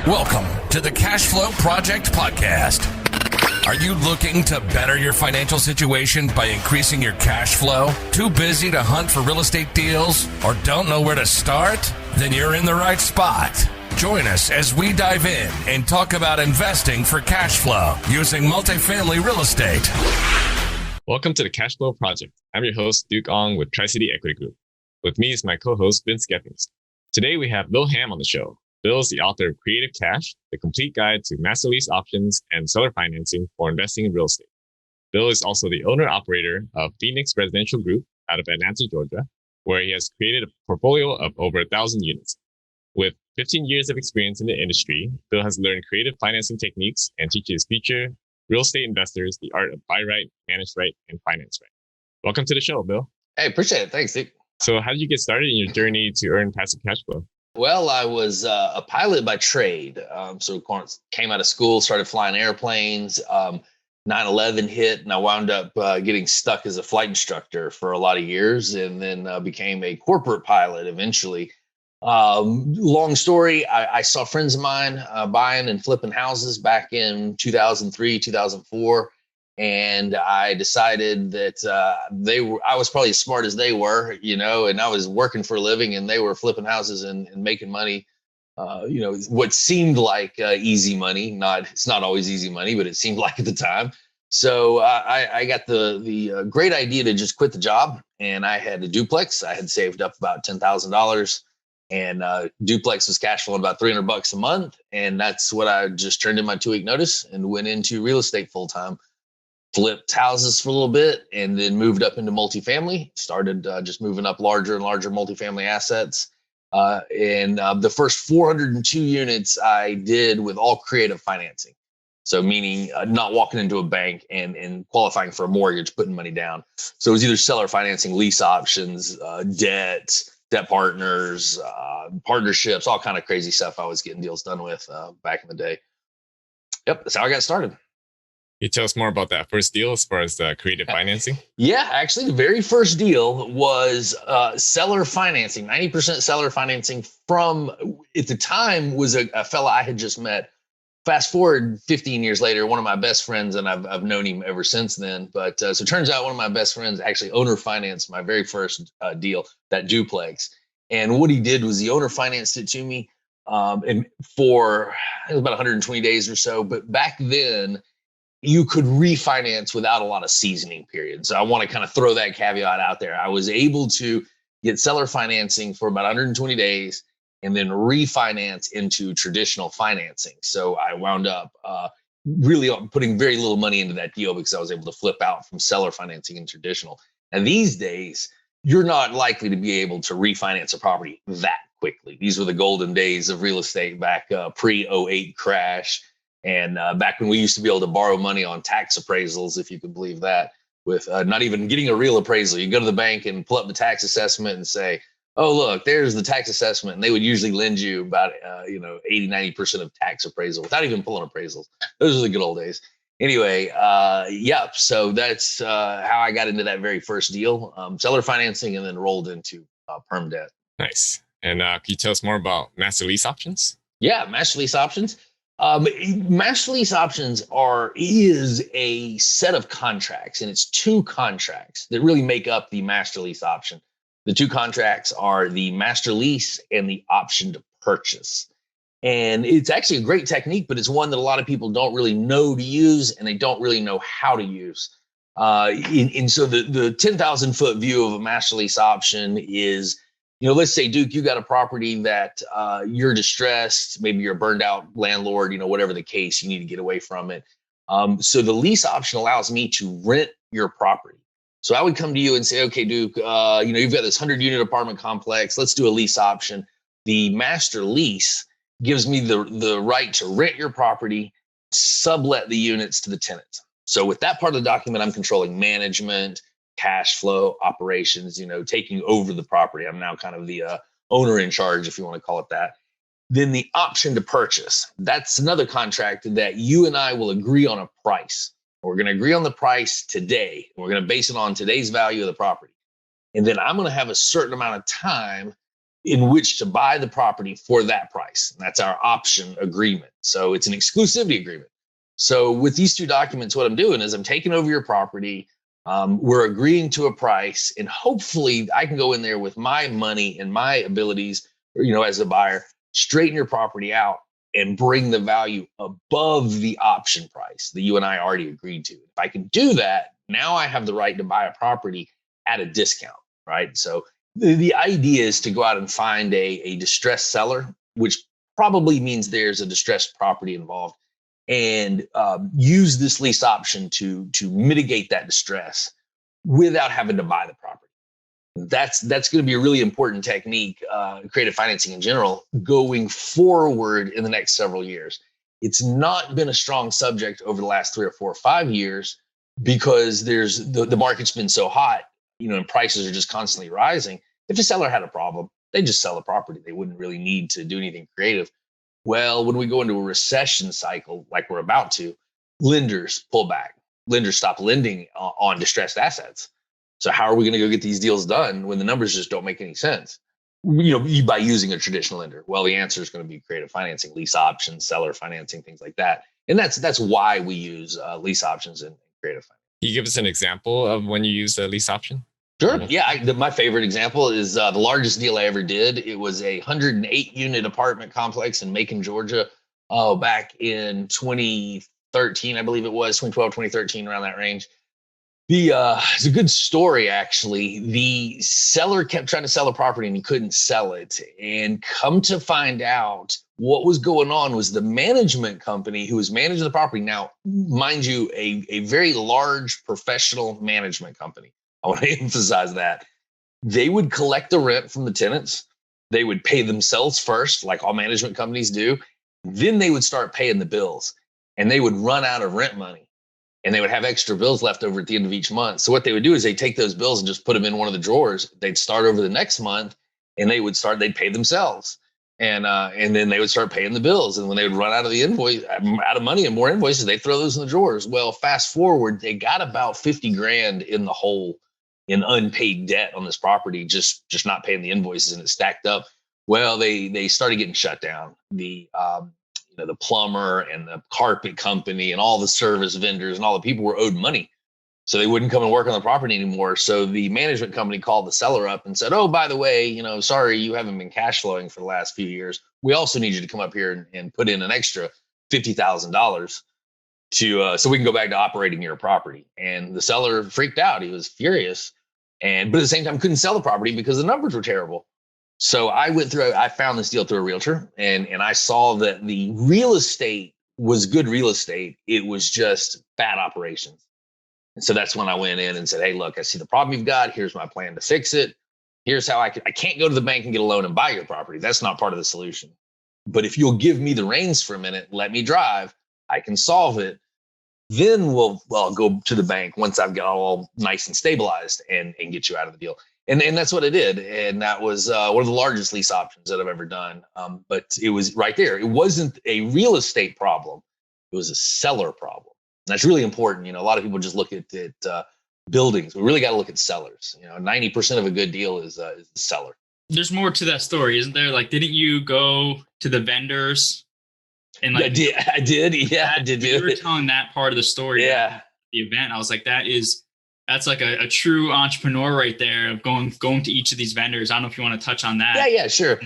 Welcome to the Cash Flow Project Podcast. Are you looking to better your financial situation by increasing your cash flow? Too busy to hunt for real estate deals or don't know where to start? Then you're in the right spot. Join us as we dive in and talk about investing for cash flow using multifamily real estate. Welcome to the Cash Flow Project. I'm your host, Duc Ong with Tri-City Equity Group. With me is my co-host, Vince Geffings. Today we have Bill Ham on the show. Bill is the author of Creative Cash, the complete guide to master lease options and seller financing for investing in real estate. Bill is also the owner-operator of Pheonix Residential Group out of Atlanta, Georgia, where he has created a portfolio of over 1,000 units. With 15 years of experience in the industry, Bill has learned creative financing techniques and teaches future real estate investors the art of buy right, manage right, and finance right. Welcome to the show, Bill. Hey, appreciate it. Thanks, Duc. So how did you get started in your journey to earn passive cash flow? Well, I was a pilot by trade. So came out of school, started flying airplanes. 9/11 hit, and I wound up getting stuck as a flight instructor for a lot of years, and then became a corporate pilot eventually. Long story, I saw friends of mine buying and flipping houses back in 2003, 2004. And I decided that I was probably as smart as they were, and I was working for a living and they were flipping houses and making money, what seemed like easy money. It's not always easy money, but it seemed like at the time. So I got the great idea to just quit the job, and I had a duplex. I had saved up about $10,000, and duplex was cash flowing about $300 a month. And that's what I just turned in my 2-week notice and went into real estate full time. Flipped houses for a little bit and then moved up into multifamily, started just moving up larger and larger multifamily assets. And the first 402 units I did with all creative financing. So meaning not walking into a bank and qualifying for a mortgage, putting money down. So it was either seller financing, lease options, debt partners, partnerships, all kind of crazy stuff I was getting deals done with back in the day. Yep, that's how I got started. Can you tell us more about that first deal as far as the creative financing? Yeah, actually, the very first deal was seller financing, 90% seller financing from, at the time, was a fella I had just met. Fast forward 15 years later, one of my best friends, and I've known him ever since then. But so it turns out one of my best friends actually owner financed my very first deal, that duplex. And what he did was he owner financed it to me and for it was about 120 days or so. But back then, you could refinance without a lot of seasoning period. So I want to kind of throw that caveat out there. I was able to get seller financing for about 120 days and then refinance into traditional financing. So I wound up really putting very little money into that deal because I was able to flip out from seller financing and traditional. And these days, you're not likely to be able to refinance a property that quickly. These were the golden days of real estate back pre-08 crash. And back when we used to be able to borrow money on tax appraisals, if you could believe that, with not even getting a real appraisal. You go to the bank and pull up the tax assessment and say, oh, look, there's the tax assessment. And they would usually lend you about, 80, 90% of tax appraisal without even pulling appraisals. Those are the good old days. Anyway, so that's how I got into that very first deal, seller financing, and then rolled into perm debt. Nice. And can you tell us more about master lease options? Yeah, master lease options. Master lease options is a set of contracts, and it's 2 contracts that really make up the master lease option. The 2 contracts are the master lease and the option to purchase. And it's actually a great technique, but it's one that a lot of people don't really know to use, and they don't really know how to use. And so the 10,000 foot view of a master lease option is, let's say, Duc, you got a property that you're distressed, maybe you're a burned out landlord, whatever the case, you need to get away from it. So the lease option allows me to rent your property. So I would come to you and say, okay, Duc, you've got this 100-unit apartment complex. Let's do a lease option. The master lease gives me the right to rent your property, sublet the units to the tenants. So with that part of the document, I'm controlling management, cash flow, operations, taking over the property. I'm now kind of the owner in charge, if you want to call it that. Then the option to purchase, that's another contract that you and I will agree on a price. We're going to agree on the price today. We're going to base it on today's value of the property. And then I'm going to have a certain amount of time in which to buy the property for that price. And that's our option agreement. So it's an exclusivity agreement. So with these two documents, what I'm doing is I'm taking over your property. We're agreeing to a price, and hopefully I can go in there with my money and my abilities, as a buyer, straighten your property out and bring the value above the option price that you and I already agreed to. If I can do that, now I have the right to buy a property at a discount, right? So the idea is to go out and find a distressed seller, which probably means there's a distressed property involved, and use this lease option to mitigate that distress without having to buy the property. That's going to be a really important technique, creative financing in general, going forward in the next several years. It's not been a strong subject over the last 3 or 4 or 5 years because there's the market's been so hot, and prices are just constantly rising. If a seller had a problem, they just sell the property. They wouldn't really need to do anything creative. Well, when we go into a recession cycle like we're about to, lenders pull back. Lenders stop lending on distressed assets. So how are we going to go get these deals done when the numbers just don't make any sense? By using a traditional lender. Well, the answer is going to be creative financing, lease options, seller financing, things like that. And that's why we use lease options and creative financing. Can you give us an example of when you use a lease option? Sure. Yeah. My favorite example is the largest deal I ever did. It was a 108 unit apartment complex in Macon, Georgia. Back in 2013, I believe it was 2012, 2013, around that range. It's a good story, actually. The seller kept trying to sell the property and he couldn't sell it. And come to find out, what was going on was the management company who was managing the property. Now, mind you, a very large professional management company. I want to emphasize that. They would collect the rent from the tenants. They would pay themselves first, like all management companies do. Then they would start paying the bills, and they would run out of rent money, and they would have extra bills left over at the end of each month. So what they would do is they'd take those bills and just put them in one of the drawers. They'd start over the next month, and they'd pay themselves. And then they would start paying the bills. And when they would run out of money and more invoices, they'd throw those in the drawers. Well, fast forward, they got about 50 grand in the hole in unpaid debt on this property, just not paying the invoices, and it stacked up. Well, they started getting shut down. The plumber and the carpet company and all the service vendors and all the people were owed money. So they wouldn't come and work on the property anymore. So the management company called the seller up and said, oh, by the way, sorry, you haven't been cash flowing for the last few years. We also need you to come up here and put in an extra $50,000 so we can go back to operating your property. And the seller freaked out. He was furious. But at the same time, couldn't sell the property because the numbers were terrible. So I found this deal through a realtor, and I saw that the real estate was good real estate. It was just bad operations. And so that's when I went in and said, hey, look, I see the problem you've got. Here's my plan to fix it. Here's how I can't go to the bank and get a loan and buy your property. That's not part of the solution. But if you'll give me the reins for a minute, let me drive, I can solve it. Then I'll go to the bank once I've got all nice and stabilized and get you out of the deal. And that's what I did. And that was one of the largest lease options that I've ever done. But it was right there. It wasn't a real estate problem. It was a seller problem. And that's really important. A lot of people just look at buildings. We really got to look at sellers. 90% of a good deal is the seller. There's more to that story, isn't there? Like, didn't you go to the vendors? And I did. Yeah, I did. You were telling that part of the story. Yeah. The event. I was like, that's like a true entrepreneur right there of going to each of these vendors. I don't know if you want to touch on that. Yeah, sure.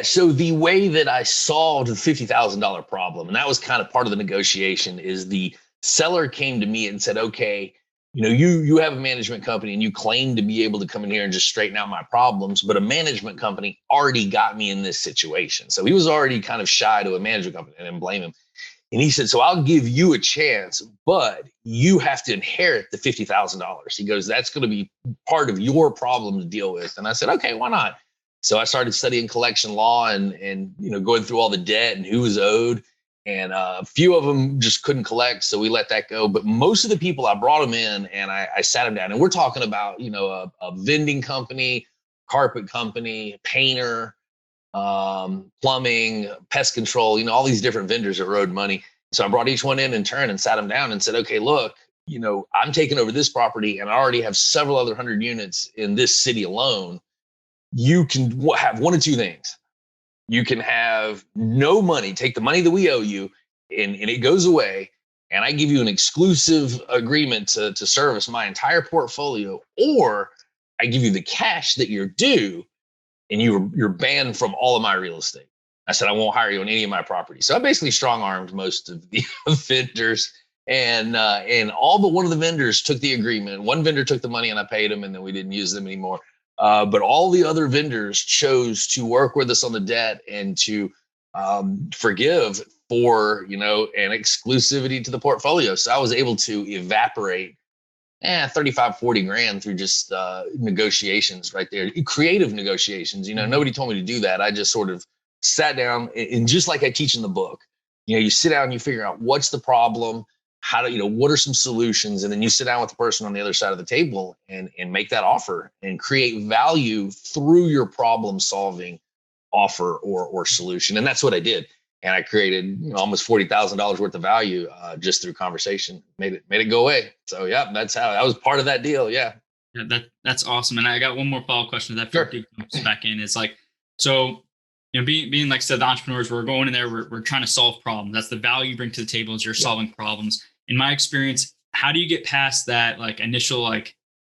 So the way that I solved the $50,000 problem, and that was kind of part of the negotiation, is the seller came to me and said, okay, you have a management company and you claim to be able to come in here and just straighten out my problems, but a management company already got me in this situation. So he was already kind of shy to a management company, and I didn't blame him. And he said, so I'll give you a chance, but you have to inherit the $50,000. He goes, that's going to be part of your problem to deal with. And I said, okay, why not? So I started studying collection law and going through all the debt and who was owed. And a few of them just couldn't collect, so we let that go. But most of the people, I brought them in and I sat them down. And we're talking about, a vending company, carpet company, painter, plumbing, pest control, all these different vendors that owed money. So I brought each one in turn and sat them down and said, okay, look, I'm taking over this property and I already have several other 100 units in this city alone. you can have one of two things. You can have no money, take the money that we owe you, and it goes away, and I give you an exclusive agreement to service my entire portfolio, or I give you the cash that you're due, and you're banned from all of my real estate. I said, I won't hire you on any of my property. So I basically strong-armed most of the vendors, and all but one of the vendors took the agreement. One vendor took the money and I paid them, and then we didn't use them anymore. But all the other vendors chose to work with us on the debt and to forgive for, an exclusivity to the portfolio. So I was able to evaporate 35, 40 grand through just negotiations right there. Creative negotiations. Nobody told me to do that. I just sort of sat down, and just like I teach in the book, you sit down and you figure out what's the problem, what are some solutions, and then you sit down with the person on the other side of the table and make that offer and create value through your problem solving offer or solution. And that's what I did. And I created almost $40,000 worth of value just through conversation. Made it go away. So yeah, that's how I was part of that deal. Yeah. That's awesome. And I got one more follow-up question to that. Sure. Comes back in. It's like, so being like I said, the entrepreneurs, we're going in there, we're trying to solve problems. That's the value you bring to the table, is you're solving problems. In my experience, how do you get past that initial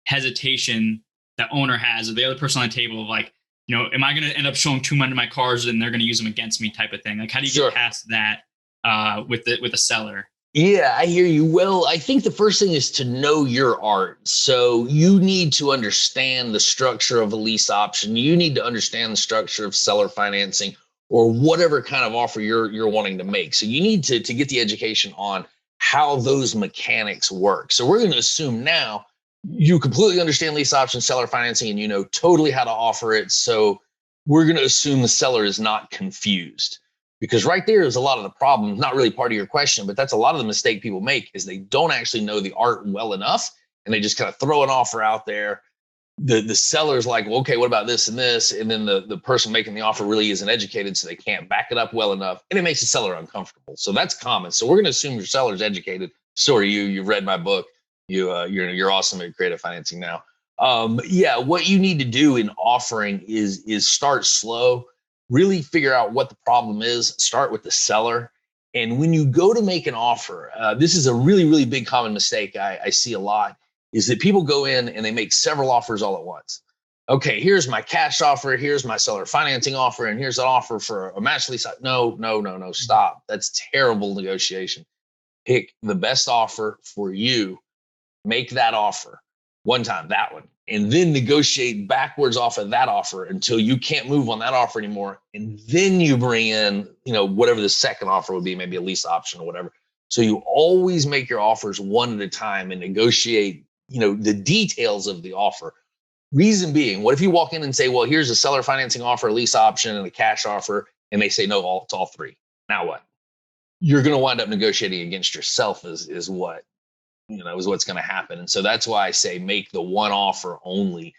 hesitation that owner has, or the other person on the table of am I going to end up showing too much of my cars and they're going to use them against me type of thing? How do you get past that with the seller? Yeah, I hear you. Well, I think the first thing is to know your art. So you need to understand the structure of a lease option. You need to understand the structure of seller financing, or whatever kind of offer you're wanting to make. So you need to get the education on how those mechanics work. So we're going to assume now you completely understand lease option, seller financing, and you know totally how to offer it. So we're going to assume the seller is not confused, because right there is a lot of the problem. Not really part of your question, but that's a lot of the mistake people make, is they don't actually know the art well enough, and they just kind of throw an offer out there. The seller's like, well, okay, what about this and this? And then the person making the offer really isn't educated, so they can't back it up well enough, and it makes the seller uncomfortable. So that's common. So we're going to assume your seller's educated. So are you. You've read my book. You're awesome at creative financing now. What you need to do in offering is start slow. Really figure out what the problem is. Start with the seller. And when you go to make an offer, this is a really, really big common mistake I see a lot, is that people go in and they make several offers all at once. Okay, here's my cash offer, here's my seller financing offer, and here's an offer for a master lease. No, stop. That's terrible negotiation. Pick the best offer for you. Make that offer one time, that one, and then negotiate backwards off of that offer until you can't move on that offer anymore. And then you bring in, whatever the second offer would be, maybe a lease option or whatever. So you always make your offers one at a time and negotiate, the details of the offer. Reason being, what if you walk in and say, well, here's a seller financing offer, a lease option, and a cash offer, and they say, no, it's all three. Now what? You're going to wind up negotiating against yourself is what's going to happen. And so that's why I say make the one offer only,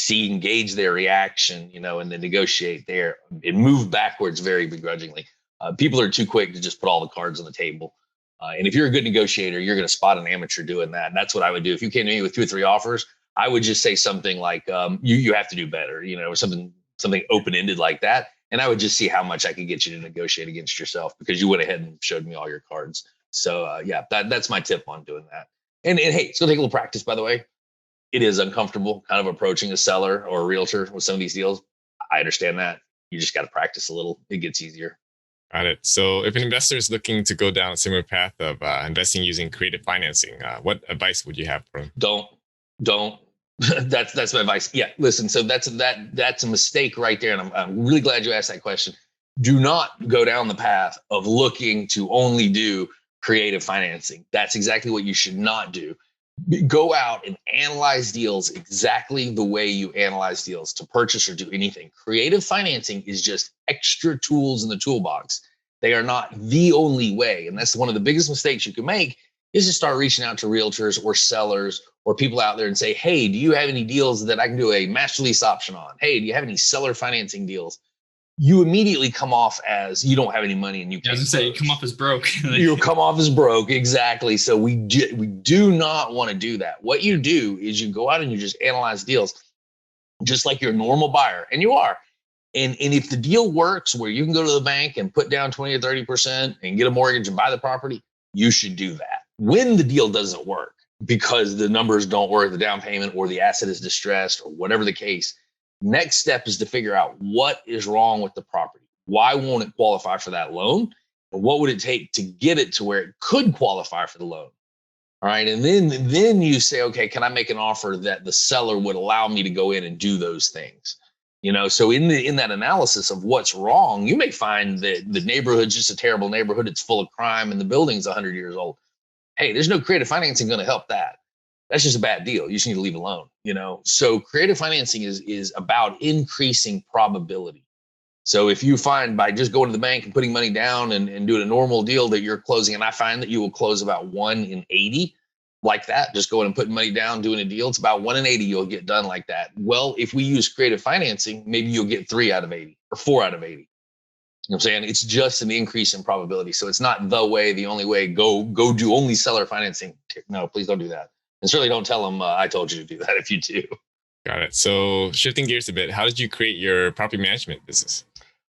engage their reaction, and then negotiate there and move backwards very begrudgingly. People are too quick to just put all the cards on the table. And if you're a good negotiator, you're going to spot an amateur doing that. And that's what I would do. If you came to me with 2 or 3 offers, I would just say something like, you have to do better, or something open-ended like that. And I would just see how much I could get you to negotiate against yourself, because you went ahead and showed me all your cards. So that's my tip on doing that. And hey, it's going to take a little practice, by the way. It is uncomfortable kind of approaching a seller or a realtor with some of these deals. I understand that. You just got to practice a little. It gets easier. Got it. So if an investor is looking to go down a similar path of investing using creative financing, what advice would you have for them? Don't. That's my advice. Yeah, listen. So that's a mistake right there. And I'm really glad you asked that question. Do not go down the path of looking to only do creative financing. That's exactly what you should not do. Go out and analyze deals exactly the way you analyze deals to purchase or do anything. Creative financing is just extra tools in the toolbox. They are not the only way. And that's one of the biggest mistakes you can make, is to start reaching out to realtors or sellers or people out there and say, hey, do you have any deals that I can do a master lease option on? Hey, do you have any seller financing deals? You immediately come off as you don't have any money and you can't. You come off as broke. You come off as broke. Exactly. So we do not want to do that. What you do is you go out and you just analyze deals. just like you're a normal buyer, and you are. And if the deal works where you can go to the bank and put down 20 or 30% and get a mortgage and buy the property, you should do that. When the deal doesn't work because the numbers don't work, the down payment or the asset is distressed or whatever the case, next step is to figure out what is wrong with the property. Why won't it qualify for that loan? And what would it take to get it to where it could qualify for the loan? All right. And then you say, okay, can I make an offer that the seller would allow me to go in and do those things? So in that analysis of what's wrong, you may find that the neighborhood's just a terrible neighborhood. It's full of crime and the building's 100 years old. Hey, there's no creative financing going to help that. That's just a bad deal. You just need to leave it alone. So creative financing is about increasing probability. So if you find by just going to the bank and putting money down and doing a normal deal that you're closing, and I find that you will close about 1 in 80 like that, just going and putting money down, doing a deal, it's about 1 in 80 you'll get done like that. Well, if we use creative financing, maybe you'll get 3 out of 80 or 4 out of 80. You know what I'm saying? It's just an increase in probability. So it's not the way, the only way, go do only seller financing. No, please don't do that. And certainly don't tell them I told you to do that if you do. Got it. So shifting gears a bit, how did you create your property management business?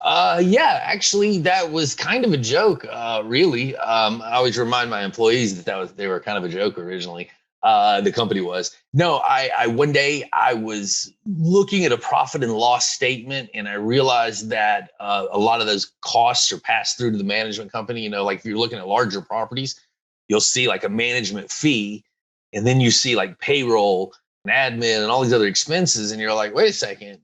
Actually, that was kind of a joke, really. I always remind my employees that they were kind of a joke originally. The company was. No, I one day I was looking at a profit and loss statement, and I realized that a lot of those costs are passed through to the management company. Like if you're looking at larger properties, you'll see like a management fee, and then you see like payroll and admin and all these other expenses, and you're like, wait a second.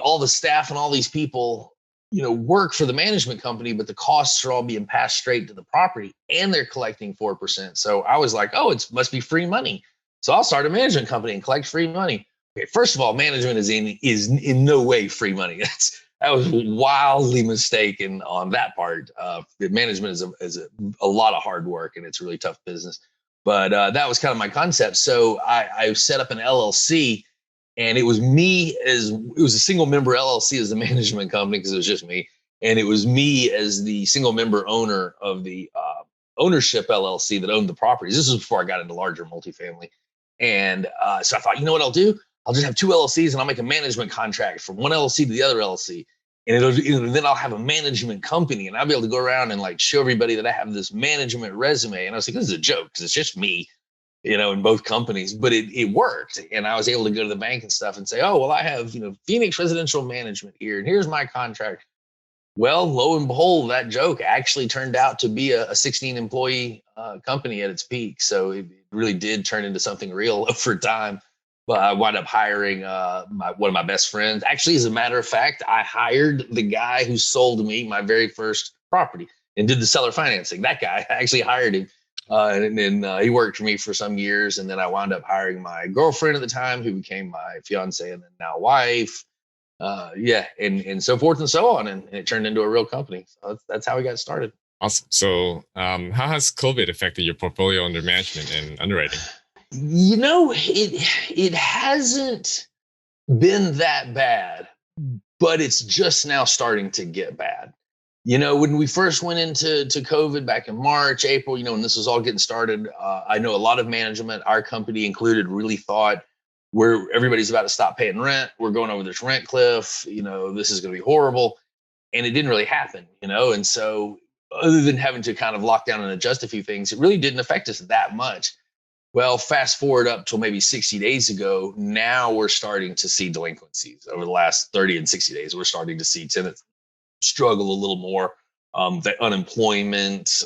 All the staff and all these people, work for the management company, but the costs are all being passed straight to the property and they're collecting 4%. So I was like, oh, it must be free money. So I'll start a management company and collect free money. Okay, first of all, management is in no way free money. That was wildly mistaken on that part. Management is a lot of hard work and it's a really tough business. But that was kind of my concept. So I set up an LLC. And it was a single member LLC as the management company because it was just me. And it was me as the single member owner of the ownership LLC that owned the properties. This was before I got into larger multifamily. And so I thought, you know what I'll do? I'll just have 2 LLCs and I'll make a management contract from one LLC to the other LLC. And then I'll have a management company and I'll be able to go around and like show everybody that I have this management resume. And I was like, this is a joke because it's just me. In both companies, but it worked. And I was able to go to the bank and stuff and say, oh, well, I have, Pheonix Residential Management here, and here's my contract. Well, lo and behold, that joke actually turned out to be a 16 employee company at its peak. So it really did turn into something real over time. But I wound up hiring one of my best friends. Actually, as a matter of fact, I hired the guy who sold me my very first property and did the seller financing. That guy, I actually hired him. And then he worked for me for some years. And then I wound up hiring my girlfriend at the time, who became my fiance and then now wife. And so forth and so on. And it turned into a real company. So that's how we got started. Awesome. So how has COVID affected your portfolio under management and underwriting? It hasn't been that bad, but it's just now starting to get bad. When we first went into COVID back in March, April, when this was all getting started, I know a lot of management, our company included, really thought everybody's about to stop paying rent. We're going over this rent cliff. This is going to be horrible. And it didn't really happen, And so other than having to kind of lock down and adjust a few things, it really didn't affect us that much. Well, fast forward up till maybe 60 days ago, now we're starting to see delinquencies over the last 30 and 60 days. We're starting to see tenants struggle a little more. The unemployment,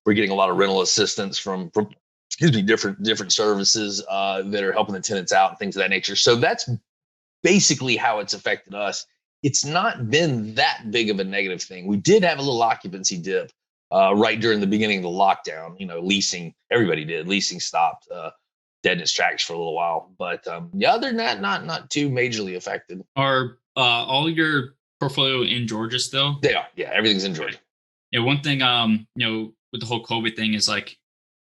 we're getting a lot of rental assistance from different services that are helping the tenants out and things of that nature. So that's basically how it's affected us. It's not been that big of a negative thing. We did have a little occupancy dip right during the beginning of the lockdown. Leasing, everybody did. Leasing stopped dead in its tracks for a little while. But other than that, not too majorly affected. Are all your portfolio in Georgia still? They are. Yeah, everything's in Georgia. Yeah, one thing, with the whole COVID thing is like,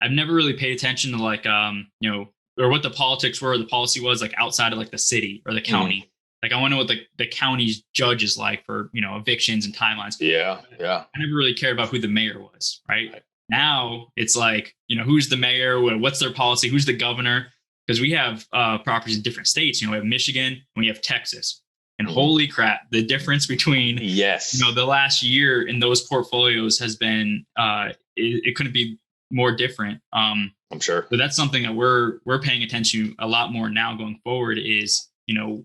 I've never really paid attention to like, or what the politics were, or the policy was like outside of like the city or the county. Like I want to know what the county's judge is like for, evictions and timelines. Yeah. I never really cared about who the mayor was, right? Now it's like, who's the mayor? What's their policy? Who's the governor? because we have properties in different states. We have Michigan and we have Texas. And holy crap, the difference between the last year in those portfolios has been it couldn't be more different. I'm sure. So that's something that we're paying attention to a lot more now going forward is,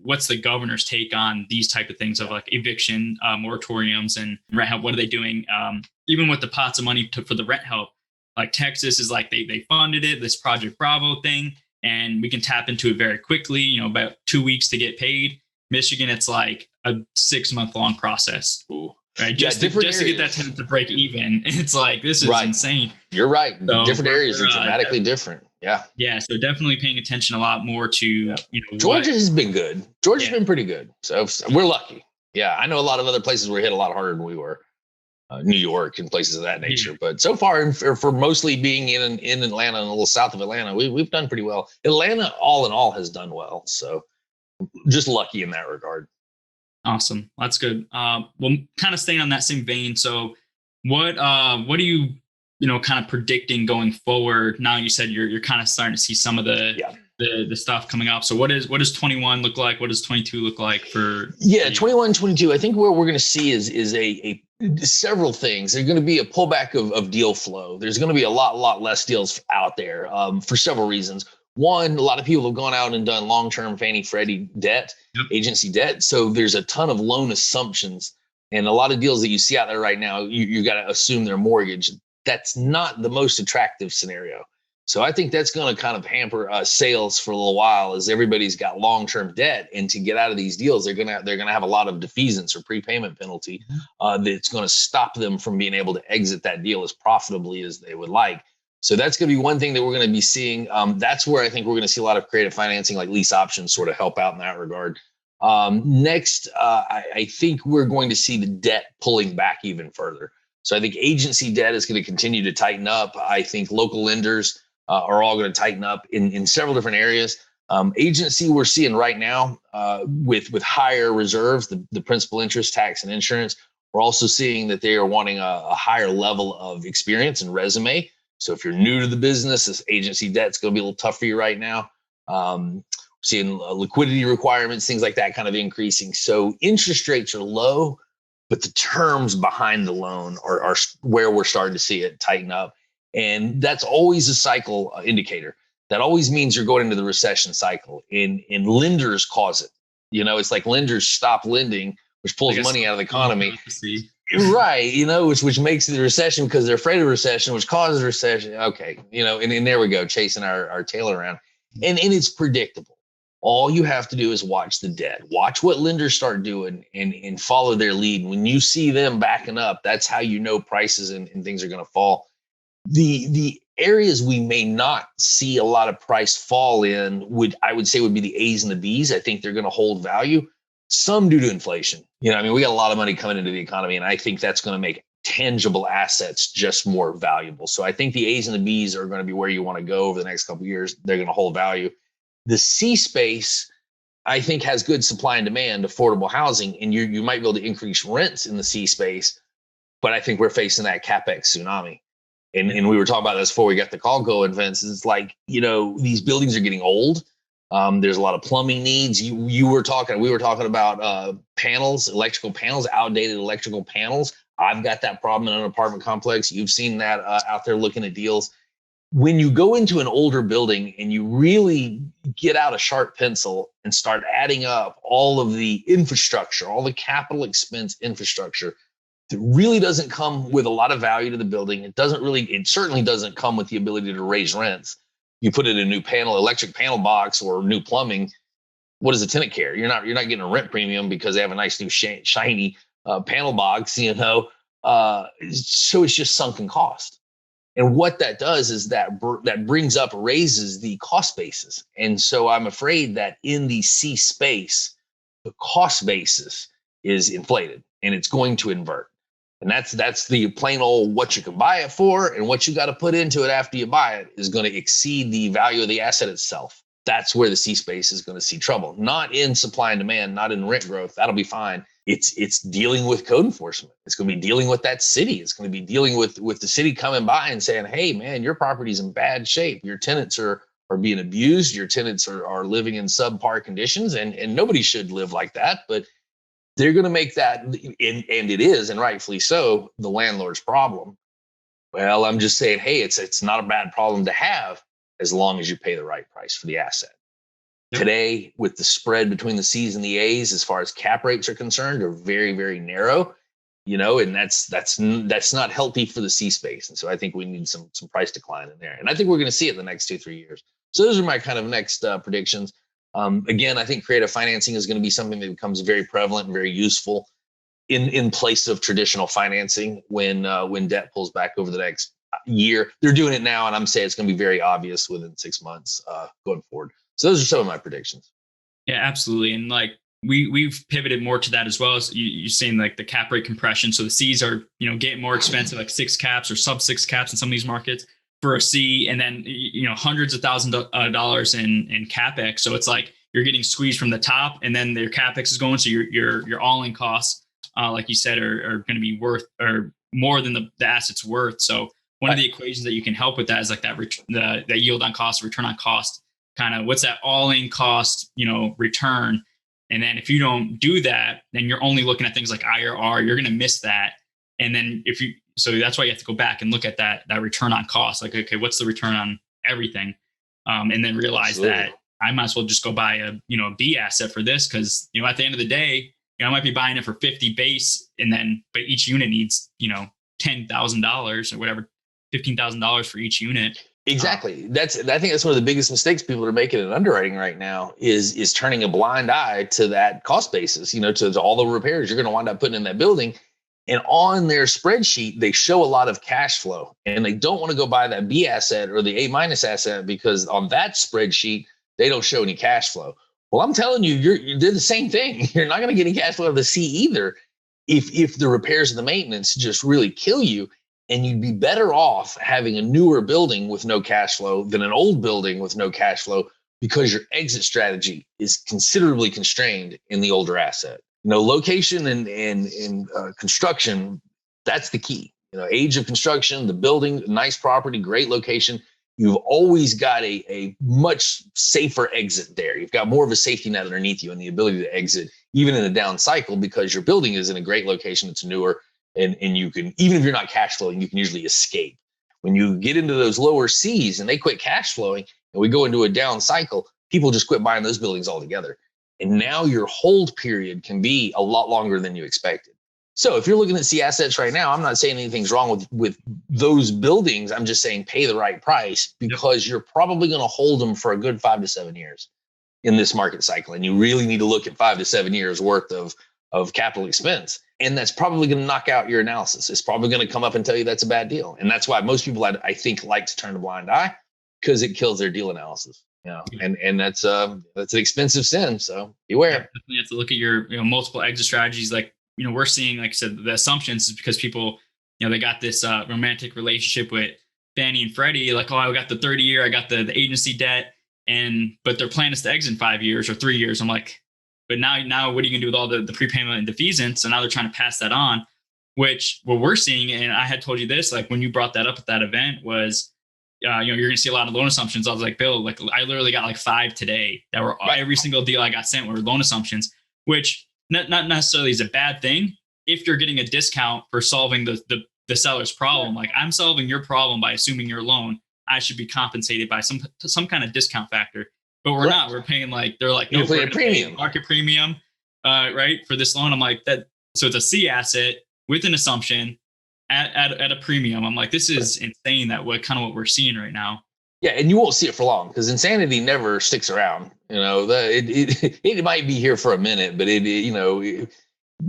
what's the governor's take on these type of things of like eviction moratoriums and rent help? What are they doing? Even with the pots of money for the rent help, like Texas is like they funded it, this Project Bravo thing, and we can tap into it very quickly, about 2 weeks to get paid. Michigan, it's like a 6-month long process. Ooh. Right? Just to get that tenant to break even. It's like, this is insane. You're right. So different areas are dramatically different. Yeah. Yeah. So definitely paying attention a lot more to, Georgia has been good. Georgia's been pretty good. So we're lucky. Yeah. I know a lot of other places were hit a lot harder than we were. New York and places of that nature. But so far, for mostly being in Atlanta and a little south of Atlanta, we've done pretty well. Atlanta, all in all, has done well. So just lucky in that regard. Awesome. That's good. Well, kind of staying on that same vein. So what are you, kind of predicting going forward? Now you said you're kind of starting to see some of the stuff coming up. So what does 21 look like? What does 22 look like for? 21, 22. I think what we're going to see is a several things. There's going to be a pullback of deal flow. There's going to be a lot less deals out there for several reasons. One, a lot of people have gone out and done long-term Fannie Freddie debt, agency debt. So there's a ton of loan assumptions, and a lot of deals that you see out there right now, you got to assume their mortgage. That's not the most attractive scenario. So I think that's going to kind of hamper sales for a little while as everybody's got long-term debt, and to get out of these deals, they're going to have a lot of defeasance or prepayment penalty that's going to stop them from being able to exit that deal as profitably as they would like. So that's going to be one thing that we're going to be seeing. That's where I think we're going to see a lot of creative financing, like lease options, sort of help out in that regard. Next, I think we're going to see the debt pulling back even further. So I think agency debt is going to continue to tighten up. I think local lenders are all going to tighten up in several different areas. Agency we're seeing right now with higher reserves, the principal, interest, tax, and insurance. We're also seeing that they are wanting a higher level of experience and resume. So if you're new to the business, this agency debt's going to be a little tough for you right now. Seeing liquidity requirements, things like that kind of increasing. So interest rates are low, but the terms behind the loan are where we're starting to see it tighten up. And that's always a cycle indicator. That always means you're going into the recession cycle, and lenders cause it. It's like lenders stop lending, which pulls money out of the economy. Right, which makes the recession because they're afraid of recession, which causes recession. Okay, and there we go, chasing our tail around. And it's predictable. All you have to do is watch the debt. Watch what lenders start doing and follow their lead. When you see them backing up, that's how you know prices and things are going to fall. The areas we may not see a lot of price fall in would be the A's and the B's. I think they're going to hold value. Some due to inflation. We got a lot of money coming into the economy, and I think that's going to make tangible assets just more valuable. So I think the A's and the B's are going to be where you want to go over the next couple of years. They're going to hold value. The C space, I think, has good supply and demand, affordable housing, and you might be able to increase rents in the C space, but I think we're facing that CapEx tsunami. And we were talking about this before we got the call going, Vince. It's like, these buildings are getting old. There's a lot of plumbing needs. We were talking about panels, electrical panels, outdated electrical panels. I've got that problem in an apartment complex. You've seen that out there looking at deals. When you go into an older building and you really get out a sharp pencil and start adding up all of the infrastructure, all the capital expense infrastructure, it really doesn't come with a lot of value to the building. It certainly doesn't come with the ability to raise rents. You put in a new electric panel box or new plumbing. What does the tenant care? You're not getting a rent premium because they have a nice new shiny panel box, So it's just sunken cost. And what that does is that raises the cost basis. And so I'm afraid that in the C space, the cost basis is inflated and it's going to invert. And that's the plain old what you can buy it for, and what you got to put into it after you buy it is going to exceed the value of the asset itself. That's where the C space is going to see trouble. Not in supply and demand, not in rent growth. That'll be fine. It's dealing with code enforcement. It's going to be dealing with that city. It's going to be dealing with the city coming by and saying, hey, man, your property's in bad shape. Your tenants are are being abused. Your tenants are living in subpar conditions, and nobody should live like that. But they're going to make that, and it is, and rightfully so, the landlord's problem. Well, I'm just saying, hey, it's not a bad problem to have as long as you pay the right price for the asset. Yep. Today, with the spread between the C's and the A's, as far as cap rates are concerned, are very, very narrow, and that's not healthy for the C space. And so I think we need some price decline in there. And I think we're going to see it in the next 2-3 years. So those are my kind of next predictions. Again, I think creative financing is going to be something that becomes very prevalent and very useful in place of traditional financing when debt pulls back over the next year. They're doing it now, and I'm saying it's going to be very obvious within 6 months going forward. So those are some of my predictions. Yeah, absolutely. And like we've pivoted more to that as well. As you're saying, like the cap rate compression. So the C's are, getting more expensive, like 6 caps or sub 6 caps in some of these markets for a C, and then, hundreds of thousands of dollars in CapEx. So it's like you're getting squeezed from the top, and then their CapEx is going. So your all-in costs, like you said, are going to be worth or more than the asset's worth. So one of the equations that you can help with that is like that yield on cost, return on cost, kind of what's that all-in cost, return. And then if you don't do that, then you're only looking at things like IRR. You're going to miss that. And then so that's why you have to go back and look at that return on cost. Like, okay, what's the return on everything? And then realize that I might as well just go buy a B asset for this, because at the end of the day, I might be buying it for 50 base, but each unit needs $10,000 or whatever, $15,000 for each unit. Exactly. I think that's one of the biggest mistakes people are making in underwriting right now is turning a blind eye to that cost basis, to all the repairs you're going to wind up putting in that building. And on their spreadsheet, they show a lot of cash flow, and they don't want to go buy that B asset or the A- asset because on that spreadsheet, they don't show any cash flow. Well, I'm telling you, you did the same thing. You're not going to get any cash flow of the C either if the repairs and the maintenance just really kill you. And you'd be better off having a newer building with no cash flow than an old building with no cash flow, because your exit strategy is considerably constrained in the older asset. Location and construction, that's the key. Age of construction, the building, nice property, great location. You've always got a much safer exit there. You've got more of a safety net underneath you and the ability to exit even in a down cycle, because your building is in a great location. It's newer. And you can, even if you're not cash flowing, you can usually escape. When you get into those lower C's and they quit cash flowing and we go into a down cycle, people just quit buying those buildings altogether. And now your hold period can be a lot longer than you expected. So if you're looking at C assets right now, I'm not saying anything's wrong with those buildings. I'm just saying pay the right price, because you're probably going to hold them for a good 5 to 7 years in this market cycle. And you really need to look at 5 to 7 years worth of capital expense. And that's probably going to knock out your analysis. It's probably going to come up and tell you that's a bad deal. And that's why most people, I think, like to turn a blind eye, because it kills their deal analysis. And that's an expensive sin. So beware. Yeah, definitely have to look at your multiple exit strategies. Like, we're seeing, like I said, the assumptions is because people, they got this romantic relationship with Fannie and Freddie. Like, oh, I got the 30-year, I got the agency debt, but their plan is to exit in 5 years or 3 years. I'm like, but now what are you going to do with all the prepayment and defeasance? And now they're trying to pass that on, which what we're seeing, and I had told you this, like when you brought that up at that event, was, you're going to see a lot of loan assumptions. I was like, Bill, like I literally got like 5 today that were every single deal I got sent were loan assumptions, which not necessarily is a bad thing if you're getting a discount for solving the seller's problem. Like, I'm solving your problem by assuming your loan. I should be compensated by some kind of discount factor. But we're not. We're paying they're like, no, we're premium, market premium, right, for this loan. I'm like, that. So it's a C asset with an assumption at a premium. I'm like, this is insane. That what we're seeing right now. Yeah, and you won't see it for long, because insanity never sticks around. It might be here for a minute, but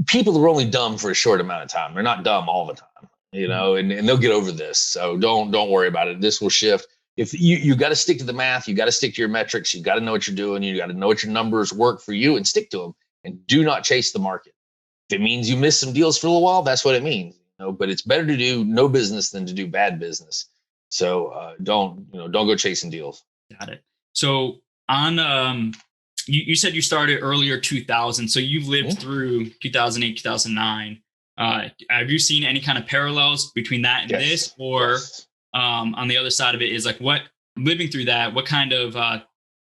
people are only dumb for a short amount of time. They're not dumb all the time, and they'll get over this. So don't worry about it. This will shift. If you got to stick to the math, you got to stick to your metrics, you got to know what you're doing, you got to know what your numbers work for you and stick to them, and do not chase the market. If it means you miss some deals for a little while, that's what it means. But it's better to do no business than to do bad business. So don't go chasing deals. Got it. So on you said you started earlier 2000, so you've lived through 2008, 2009. Have you seen any kind of parallels between that and this, or on the other side of it is like, what living through that, what kind of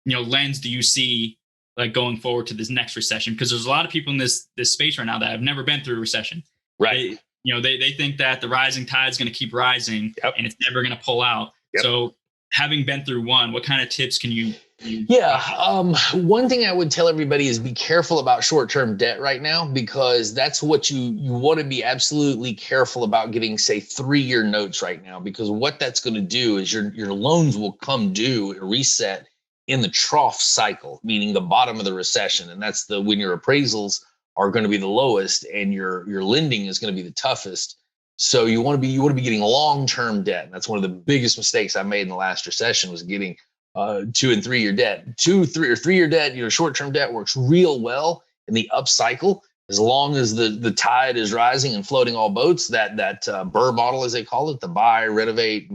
lens do you see like going forward to this next recession? Because there's a lot of people in this space right now that have never been through a recession. Right. They think that the rising tide is going to keep rising and it's never going to pull out. Yep. So having been through one, what kind of tips can you one thing I would tell everybody is be careful about short-term debt right now, because that's what you want to be absolutely careful about getting, say, 3-year notes right now, because what that's going to do is your loans will come due and reset in the trough cycle, meaning the bottom of the recession. And that's when your appraisals are going to be the lowest and your lending is going to be the toughest. So you want to be getting long-term debt. And that's one of the biggest mistakes I made in the last recession, was getting 2 and 3 year debt. 2, 3, or 3 year debt, short-term debt works real well in the up cycle, as long as the tide is rising and floating all boats. That BRRRR model, as they call it, the buy, renovate,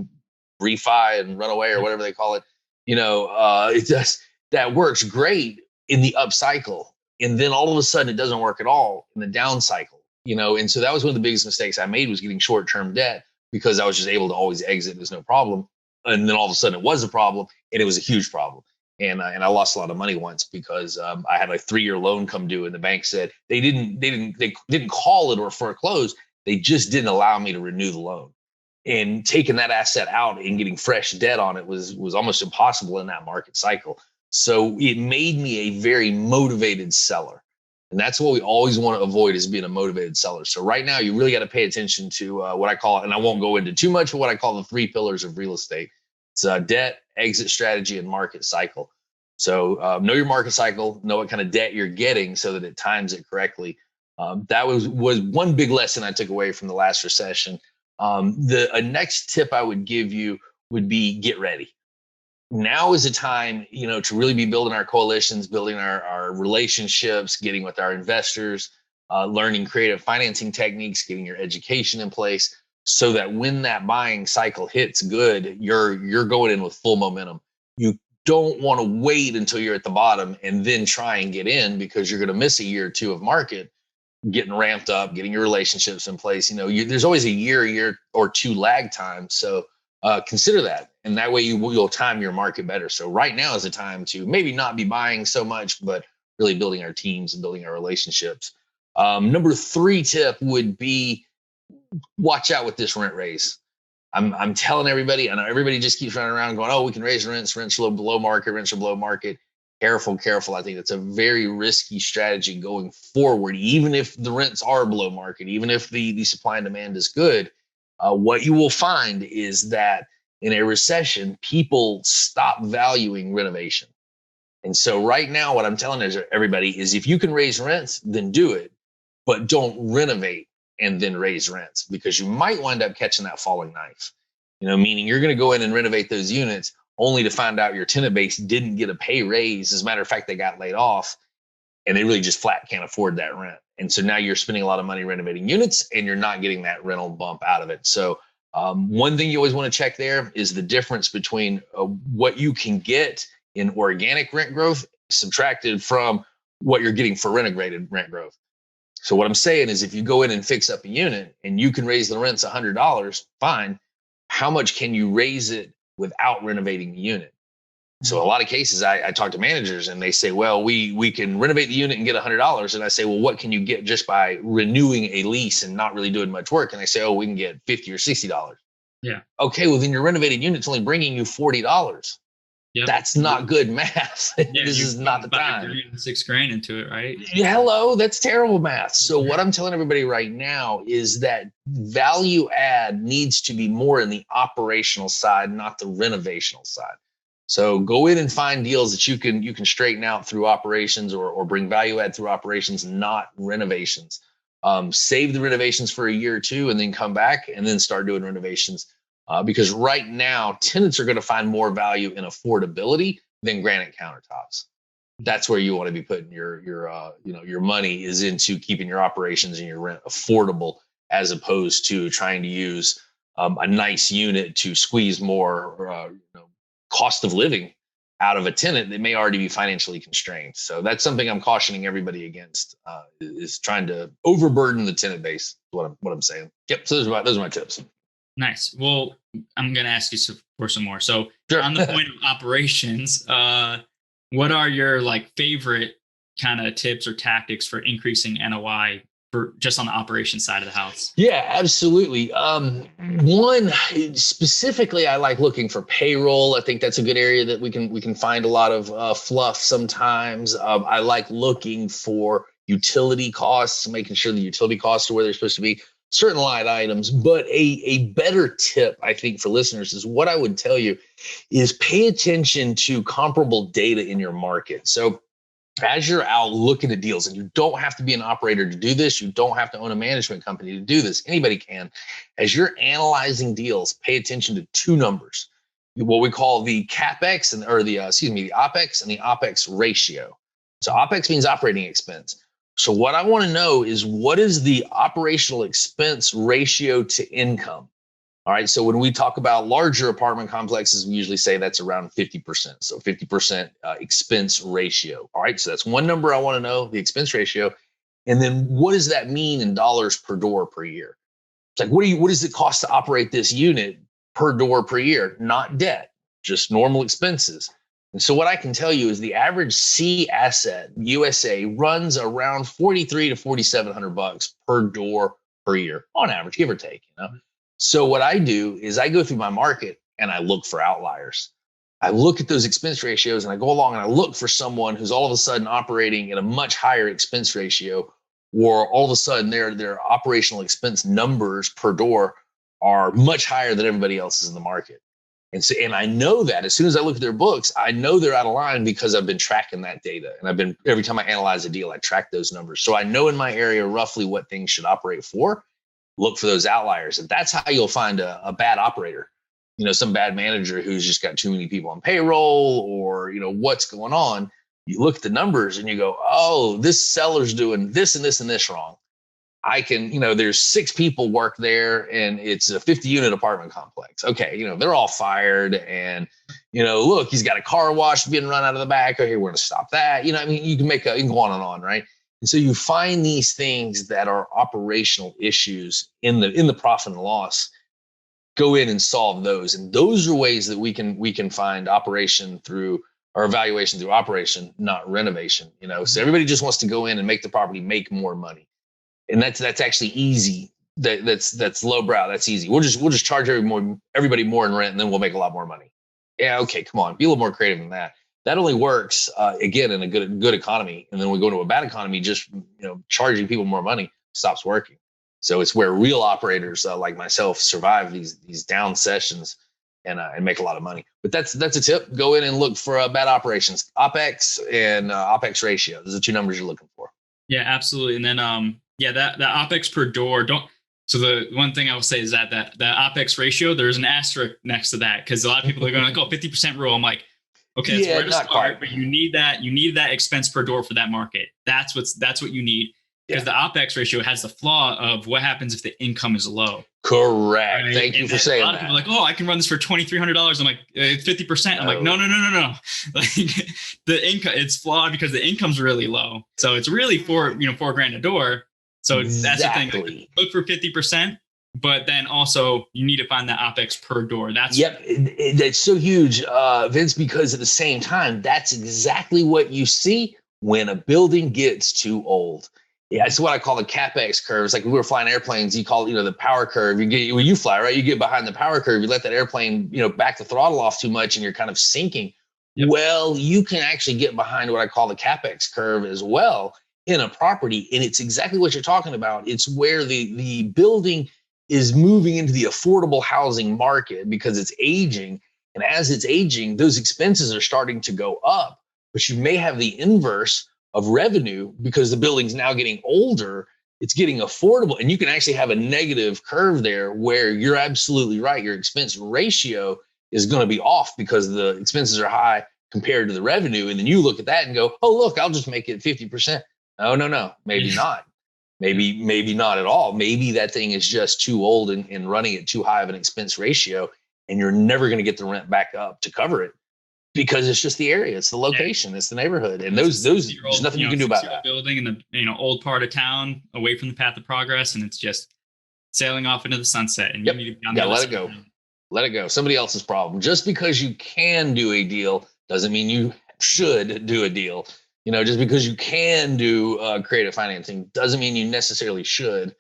refi, and run away, or whatever they call it. That works great in the up cycle, and then all of a sudden it doesn't work at all in the down cycle. And so that was one of the biggest mistakes I made, was getting short-term debt, because I was just able to always exit. There's no problem. And then all of a sudden it was a problem, and it was a huge problem. And I lost a lot of money once, because I had a 3-year loan come due, and the bank said they didn't call it or foreclose. They just didn't allow me to renew the loan. And taking that asset out and getting fresh debt on it was almost impossible in that market cycle. So it made me a very motivated seller. And that's what we always want to avoid, is being a motivated seller. So right now, you really got to pay attention to what I call, and I won't go into too much, but what I call the 3 pillars of real estate. It's debt, exit strategy, and market cycle. So know your market cycle, know what kind of debt you're getting so that it times it correctly. That was one big lesson I took away from the last recession. The next tip I would give you would be get ready. Now is the time, to really be building our coalitions, building our relationships, getting with our investors, learning creative financing techniques, getting your education in place, so that when that buying cycle hits good, you're going in with full momentum. You don't want to wait until you're at the bottom and then try and get in, because you're going to miss a year or two of market getting ramped up, getting your relationships in place. There's always a year or two lag time. So consider that. And that way you'll time your market better. So right now is the time to maybe not be buying so much, but really building our teams and building our relationships. Number 3 tip would be, watch out with this rent raise. I'm telling everybody, I know everybody just keeps running around going, oh, we can raise rents are below market, rents are below market. Careful. I think that's a very risky strategy going forward. Even if the rents are below market, even if the supply and demand is good, what you will find is that in a recession, people stop valuing renovation. And so right now, what I'm telling everybody is, if you can raise rents, then do it, but don't renovate and then raise rents, because you might wind up catching that falling knife. Meaning you're going to go in and renovate those units only to find out your tenant base didn't get a pay raise. As a matter of fact, they got laid off, and they really just flat can't afford that rent. And so now you're spending a lot of money renovating units, and you're not getting that rental bump out of it. So one thing you always want to check there is the difference between what you can get in organic rent growth subtracted from what you're getting for renovated rent growth. So what I'm saying is, if you go in and fix up a unit and you can raise the rents $100, fine. How much can you raise it without renovating the unit? So a lot of cases, I talk to managers and they say, well, we can renovate the unit and get $100. And I say, well, what can you get just by renewing a lease and not really doing much work? And they say, oh, we can get $50 or $60. Yeah. Okay, well, then your renovated unit's only bringing you $40. Yep. That's not good math. Yeah, this is not the time. $6,000 into it, right? Hello, that's terrible math. So what I'm telling everybody right now is that value add needs to be more in the operational side, not the renovational side. So go in and find deals that you can straighten out through operations, or bring value add through operations, not renovations. Save the renovations for a year or two and then come back and then start doing renovations. Because right now, tenants are going to find more value in affordability than granite countertops. That's where you want to be putting your money, is into keeping your operations and your rent affordable, as opposed to trying to use a nice unit to squeeze more cost of living out of a tenant that may already be financially constrained. So that's something I'm cautioning everybody against, is trying to overburden the tenant base. What I'm saying. Yep. So those are my tips. Nice. Well, I'm going to ask you for some more. So Sure. on the point of operations, what are your like favorite kind of tips or tactics for increasing NOI for just on the operation side of the house? Yeah, absolutely. One specifically, I like looking for payroll. I think that's a good area that we can find a lot of fluff sometimes. I like looking for utility costs, making sure the utility costs are where they're supposed to be, certain line items. But a better tip, I think, for listeners is what I would tell you is pay attention to comparable data in your market. So as you're out looking at deals, and you don't have to be an operator to do this, you don't have to own a management company to do this, anybody can. As you're analyzing deals, pay attention to two numbers, what we call the CapEx the OpEx and the OpEx ratio. So OpEx means operating expense. So what I want to know is, what is the operational expense ratio to income? All right. So when we talk about larger apartment complexes, we usually say that's around 50%. So 50% expense ratio. All right. So that's one number I want to know, the expense ratio. And then what does that mean in dollars per door per year? It's like, what does it cost to operate this unit per door per year? Not debt, just normal expenses. And so what I can tell you is the average C asset USA runs around $4,300 to $4,700 per door per year on average, give or take, So what I do is I go through my market and I look for outliers. I look at those expense ratios and I go along and I look for someone who's all of a sudden operating at a much higher expense ratio, or all of a sudden their operational expense numbers per door are much higher than everybody else's in the market. And I know that as soon as I look at their books, I know they're out of line because I've been tracking that data. And every time I analyze a deal, I track those numbers. So I know in my area roughly what things should operate for. Look for those outliers. And that's how you'll find a bad operator, some bad manager who's just got too many people on payroll, or, what's going on. You look at the numbers and you go, oh, this seller's doing this and this and this wrong. There's 6 people work there and it's a 50 unit apartment complex. Okay. They're all fired, and, look, he's got a car wash being run out of the back. Okay, we're going to stop that. You can go on and on, right? And so you find these things that are operational issues in the profit and loss, go in and solve those. And those are ways that we can find operation through, or evaluation through operation, not renovation. So everybody just wants to go in and make the property make more money. And that's actually easy. That's lowbrow. That's easy. We'll just charge everybody more in rent, and then we'll make a lot more money. Yeah, okay, come on, be a little more creative than that. That only works again in a good economy, and then we go to a bad economy. Just charging people more money stops working. So it's where real operators like myself survive these down sessions and make a lot of money. But that's a tip. Go in and look for bad operations, OpEx and OpEx ratio. Those are 2 numbers you're looking for. Yeah, absolutely. And then that OpEx per door. So the one thing I will say is that the OpEx ratio, there's an asterisk next to that, because a lot of people are going to go 50% rule. I'm like, okay, that's where to start, quite. But you need that expense per door for that market. That's what you need, because the OpEx ratio has the flaw of what happens if the income is low. Correct. Right? Thank you for saying that. A lot of people are like, oh, I can run this for $2,300. I'm like, 50%. I'm like, no. Like the income, it's flawed because the income's really low. So it's really $4,000 a door. So that's the thing. Like, look for 50%. But then also you need to find that OpEx per door. That's so huge, Vince, because at the same time, that's exactly what you see when a building gets too old. Yeah, it's what I call the CapEx curve. It's like when we were flying airplanes, you call the power curve. When you fly, right? You get behind the power curve, you let that airplane, back the throttle off too much, and you're kind of sinking. Yep. Well, you can actually get behind what I call the CapEx curve as well in a property. And it's exactly what you're talking about. It's where the building is moving into the affordable housing market because it's aging. And as it's aging, those expenses are starting to go up, but you may have the inverse of revenue because the building's now getting older. It's getting affordable, and you can actually have a negative curve there where you're absolutely right. Your expense ratio is going to be off because the expenses are high compared to the revenue. And then you look at that and go, oh, look, I'll just make it 50%. No, maybe not. Maybe not at all. Maybe that thing is just too old and running at too high of an expense ratio, and you're never going to get the rent back up to cover it because it's just the area, it's the location, it's the neighborhood, and those there's nothing you can do about that. Building in the old part of town, away from the path of progress, and it's just sailing off into the sunset, and Yep. you need to be on Yeah, the let other it go. side. Let it go. Somebody else's problem. Just because you can do a deal doesn't mean you should do a deal. Just because you can do creative financing doesn't mean you necessarily should.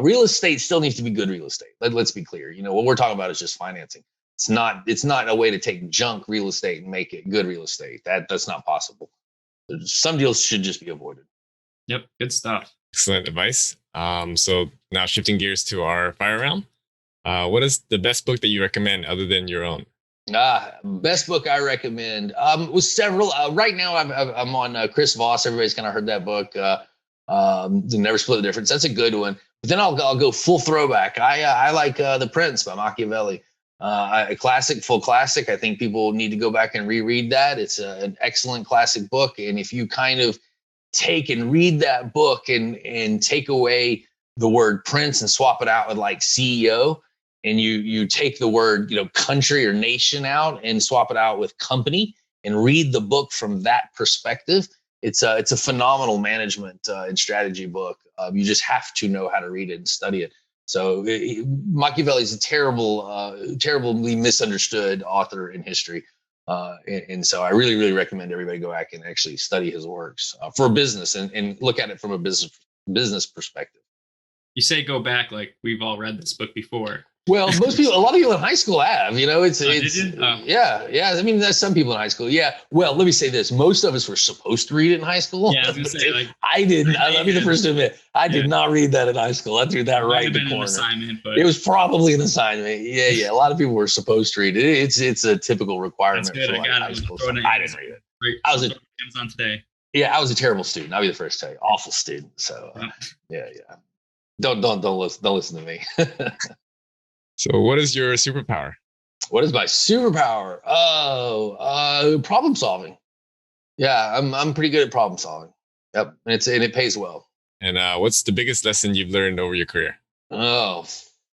Real estate still needs to be good real estate. Let's be clear. What we're talking about is just financing. It's not a way to take junk real estate and make it good real estate. That's not possible. Some deals should just be avoided. Yep, good stuff. Excellent advice. So now shifting gears to our fire round. What is the best book that you recommend other than your own? Best book I recommend was several. Right now I'm on Chris Voss. Everybody's kind of heard that book. Never Split the Difference. That's a good one. But then I'll go full throwback. I like The Prince by Machiavelli. A classic, full classic. I think people need to go back and reread that. It's an excellent classic book. And if you kind of take and read that book and take away the word prince and swap it out with like CEO, and you take the word country or nation out and swap it out with company and read the book from that perspective, it's a phenomenal management and strategy book. You just have to know how to read it and study it. So Machiavelli is a terribly misunderstood author in history. And so I really, really recommend everybody go back and actually study his works for business and look at it from a business perspective. You say go back like we've all read this book before. Well, a lot of people in high school have, it's did you? Oh. Yeah. I mean, there's some people in high school. Yeah. Well, let me say this. Most of us were supposed to read it in high school. Yeah, I was gonna say, like, I didn't. I'll be the first to admit, I did not read that in high school. I threw that right in the corner. But it was probably an assignment. Yeah. A lot of people were supposed to read it. It's a typical requirement That's good. for I got high it. school. I didn't read it. Right. I was Amazon today. Yeah, I was a terrible student. I'll be the first to tell you, awful student. So yeah. Don't listen to me. So what is your superpower? What is my superpower? Problem solving. Yeah, I'm pretty good at problem solving. Yep, and it pays well. And what's the biggest lesson you've learned over your career? Oh,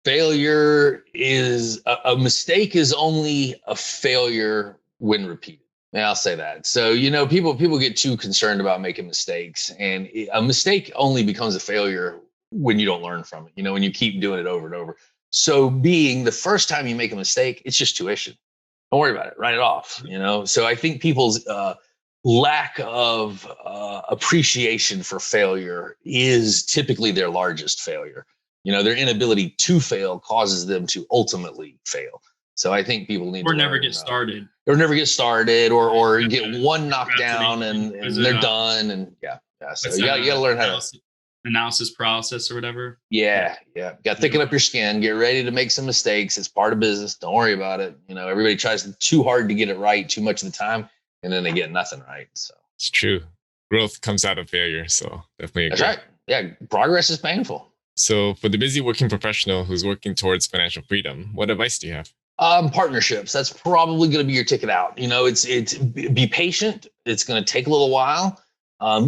failure is a mistake is only a failure when repeated. And I'll say that. So people get too concerned about making mistakes, and a mistake only becomes a failure when you don't learn from it. When you keep doing it over and over. So being the first time you make a mistake, it's just tuition. Don't worry about it. Write it off. So I think people's lack of appreciation for failure is typically their largest failure. Their inability to fail causes them to ultimately fail. So I think people need or to never get started. Or never get started, or get one knocked down and they're done. And yeah. So you gotta learn how to analysis paralysis or whatever. Yeah. Got to thicken up your skin. Get ready to make some mistakes. It's part of business. Don't worry about it. Everybody tries too hard to get it right too much of the time, and then they get nothing right. So it's true. Growth comes out of failure. So definitely. That's right. Yeah. Progress is painful. So for the busy working professional who's working towards financial freedom, what advice do you have? Partnerships. That's probably going to be your ticket out. It's be patient. It's going to take a little while.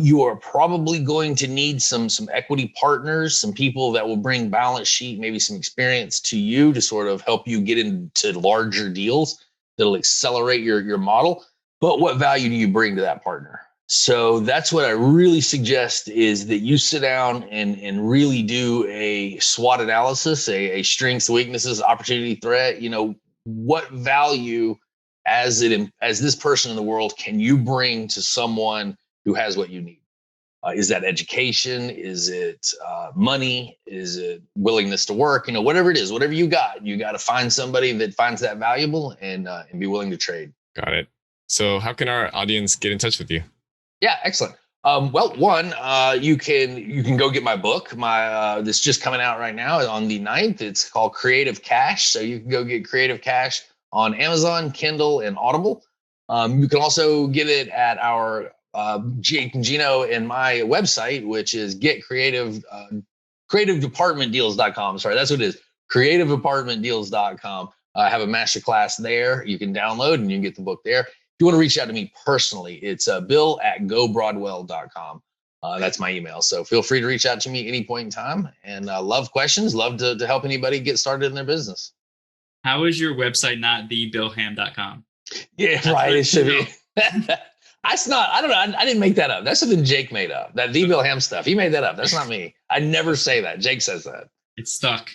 You are probably going to need some equity partners, some people that will bring balance sheet, maybe some experience to you to sort of help you get into larger deals that'll accelerate your model. But what value do you bring to that partner? So that's what I really suggest is that you sit down and really do a SWOT analysis, a strengths, weaknesses, opportunity, threat. What value as this person in the world can you bring to someone who has what you need? Is that education? Is it money? Is it willingness to work? Whatever it is, whatever you got to find somebody that finds that valuable and be willing to trade. Got it. So how can our audience get in touch with you? Yeah, excellent. Well, one, you can go get my book. That's just coming out right now on the 9th. It's called Creative Cash. So you can go get Creative Cash on Amazon, Kindle, and Audible. You can also get it at our Gino and my website, which is creativedepartmentdeals.com. Sorry, that's what it is. creativedepartmentdeals.com. I have a masterclass there. You can download and you can get the book there. If you want to reach out to me personally, it's bill@gobroadwell.com. That's my email. So feel free to reach out to me any point in time. And love questions. Love to help anybody get started in their business. How is your website not thebillham.com? Yeah, that's right. It should be. That's not, I don't know. I didn't make that up. That's something Jake made up. That the Bill Ham stuff. He made that up. That's not me. I never say that. Jake says that. It's stuck.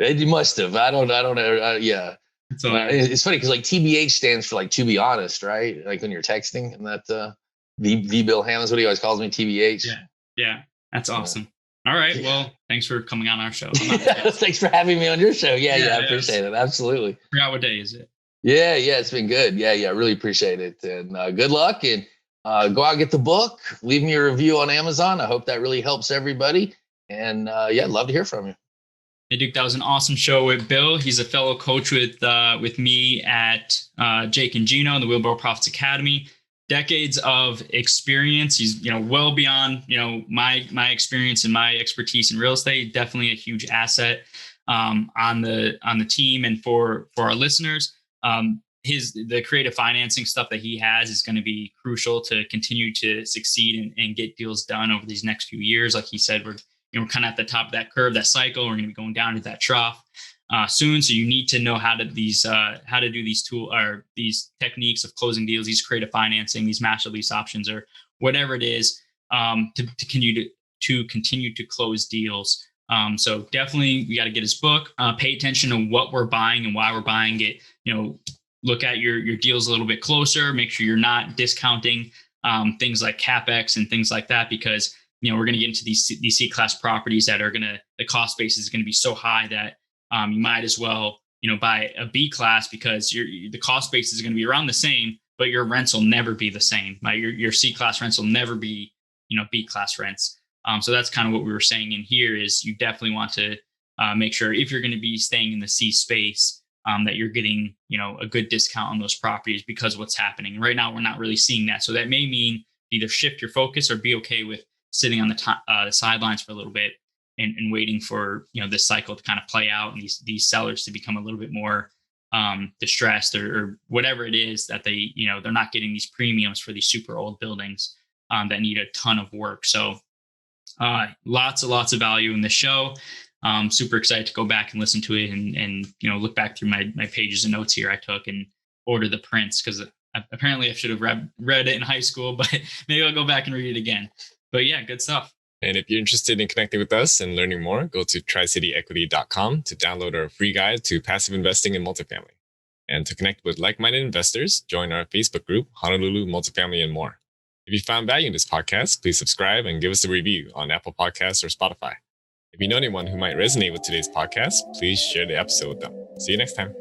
You must have. I don't know. Yeah. It's funny because like TBH stands for like to be honest, right? Like when you're texting, and that V Bill Hammond's what he always calls me, TBH. Yeah. That's awesome. All right. Yeah. Well, thanks for coming on our show. Thanks for having me on your show. Yeah, I appreciate it. Absolutely. I forgot what day is it? Yeah, it's been good. Yeah, really appreciate it. And good luck, and go out and get the book. Leave me a review on Amazon. I hope that really helps everybody. And love to hear from you. Hey, Duke, that was an awesome show with Bill. He's a fellow coach with me at Jake and Gino in the Wheelbarrow Profits Academy. Decades of experience. He's well beyond my experience and my expertise in real estate. Definitely a huge asset on the team and for our listeners. The creative financing stuff that he has is going to be crucial to continue to succeed and get deals done over these next few years. Like he said, we're kind of at the top of that curve, that cycle. We're going to be going down to that trough soon. So you need to know how to do these techniques of closing deals, these creative financing, these master lease options, or whatever it is, to continue to close deals. So definitely we got to get his book, pay attention to what we're buying and why we're buying it. Look at your deals a little bit closer, make sure you're not discounting things like CapEx and things like that, because we're going to get into these C-class properties that are the cost base is going to be so high that you might as well, buy a B-class, because the cost base is going to be around the same, but your rents will never be the same. Right? Your C-class rents will never be, B-class rents. So that's kind of what we were saying in here is you definitely want to make sure if you're going to be staying in the C space, that you're getting, a good discount on those properties because of what's happening. Right now, we're not really seeing that. So that may mean either shift your focus or be okay with sitting on the sidelines for a little bit and waiting for, this cycle to kind of play out and these sellers to become a little bit more distressed or whatever it is that they, they're not getting these premiums for these super old buildings that need a ton of work. So lots of value in the show. Super excited to go back and listen to it and look back through my pages and notes here I took and order the prints, because apparently I should have read it in high school, but maybe I'll go back and read it again. But yeah, good stuff. And if you're interested in connecting with us and learning more, go to tricityequity.com to download our free guide to passive investing in multifamily. And to connect with like-minded investors, join our Facebook group, Honolulu Multifamily and more. If you found value in this podcast, please subscribe and give us a review on Apple Podcasts or Spotify. If you know anyone who might resonate with today's podcast, please share the episode with them. See you next time.